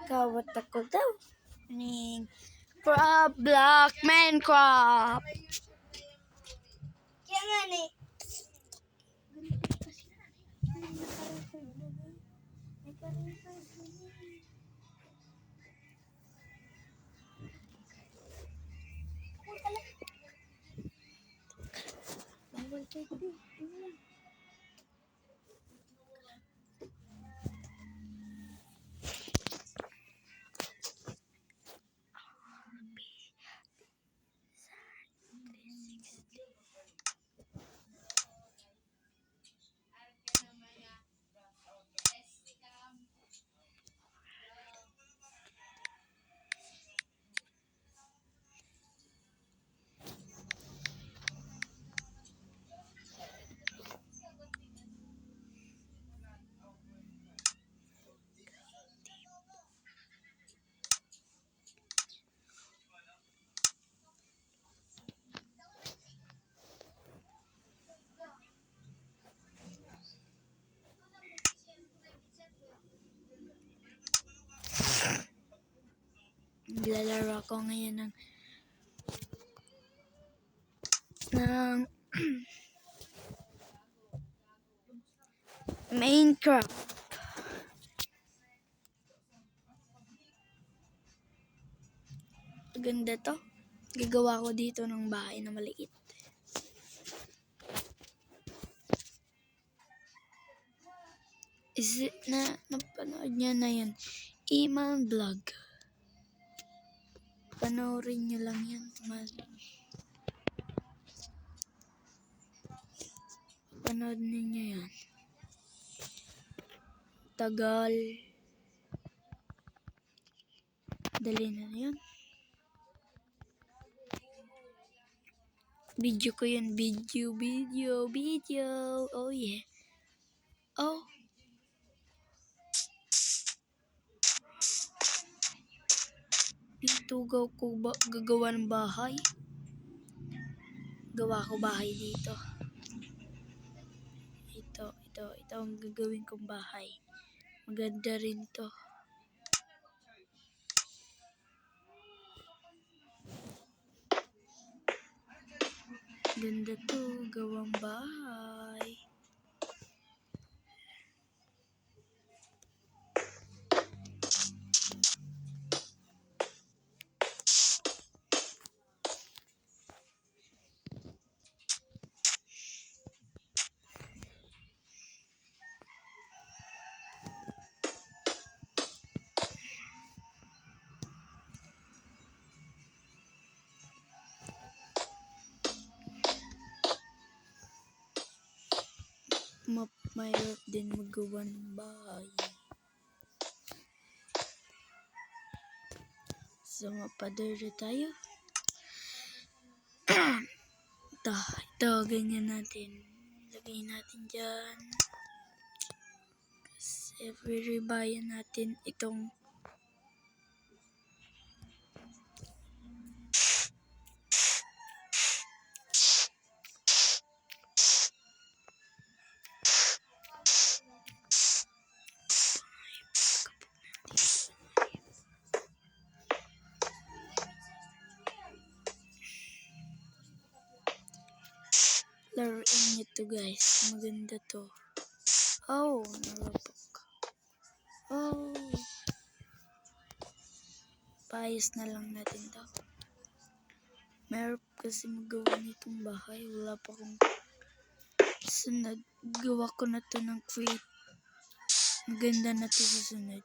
Kawat ako daw. Ning crab black man crab. Kaya nga ni. Lalaro ako ngayon ng Minecraft. Ganda to. Gagawa ko dito ng bahay na maliit. Is it napanood niya na yan? Iman Vlog. Panoorin niyo lang yan. Panood ninyo yan. Tagal. Dali na yun. Video ko yun. Video. Oh yeah. Oh. Dito ko gagawa ng bahay. Gawa ko bahay dito. Ito ang gagawin kong bahay. Maganda rin to. Ganda to, gawang bahay. Mahirap din magawa ng bahay. So, mapadere tayo. Ito, ganyan natin. Lagay natin dyan. Kasi rebayan natin itong laruin nito guys. Maganda to. Oh, narapok. Oh. Paayos na lang natin to. Mayroon kasi magawa nitong bahay. Wala pa akong sunod. Gawa ko na to ng crate. Maganda na to sa sunod.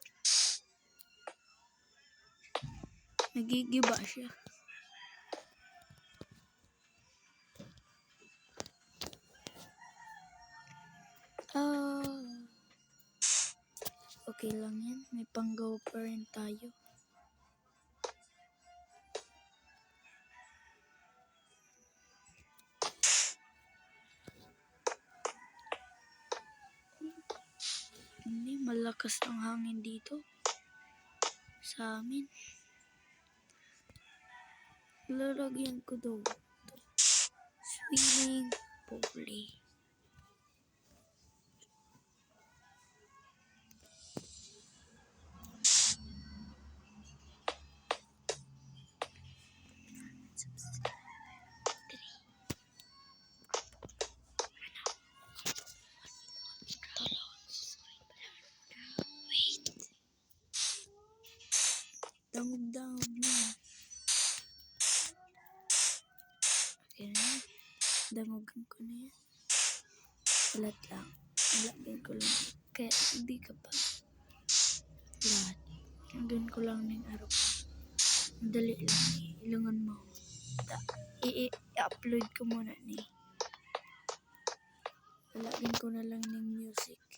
Nagigiba siya. Okay lang yan. May panggawa pa rin tayo. Hindi, malakas ang hangin dito. Sa amin. Lalagyan ko daw. Swimming pool. Dangog-dangog na. Okay na yan. Dangogan ko na yan. Ulat lang. Ilagyan ko lang. Kaya hindi ka pa. Lahat. Ilagyan ko lang ng araw. Madali lang eh. Ilangan mo. I-upload ko muna ni. Ilagyan ko na lang ng music.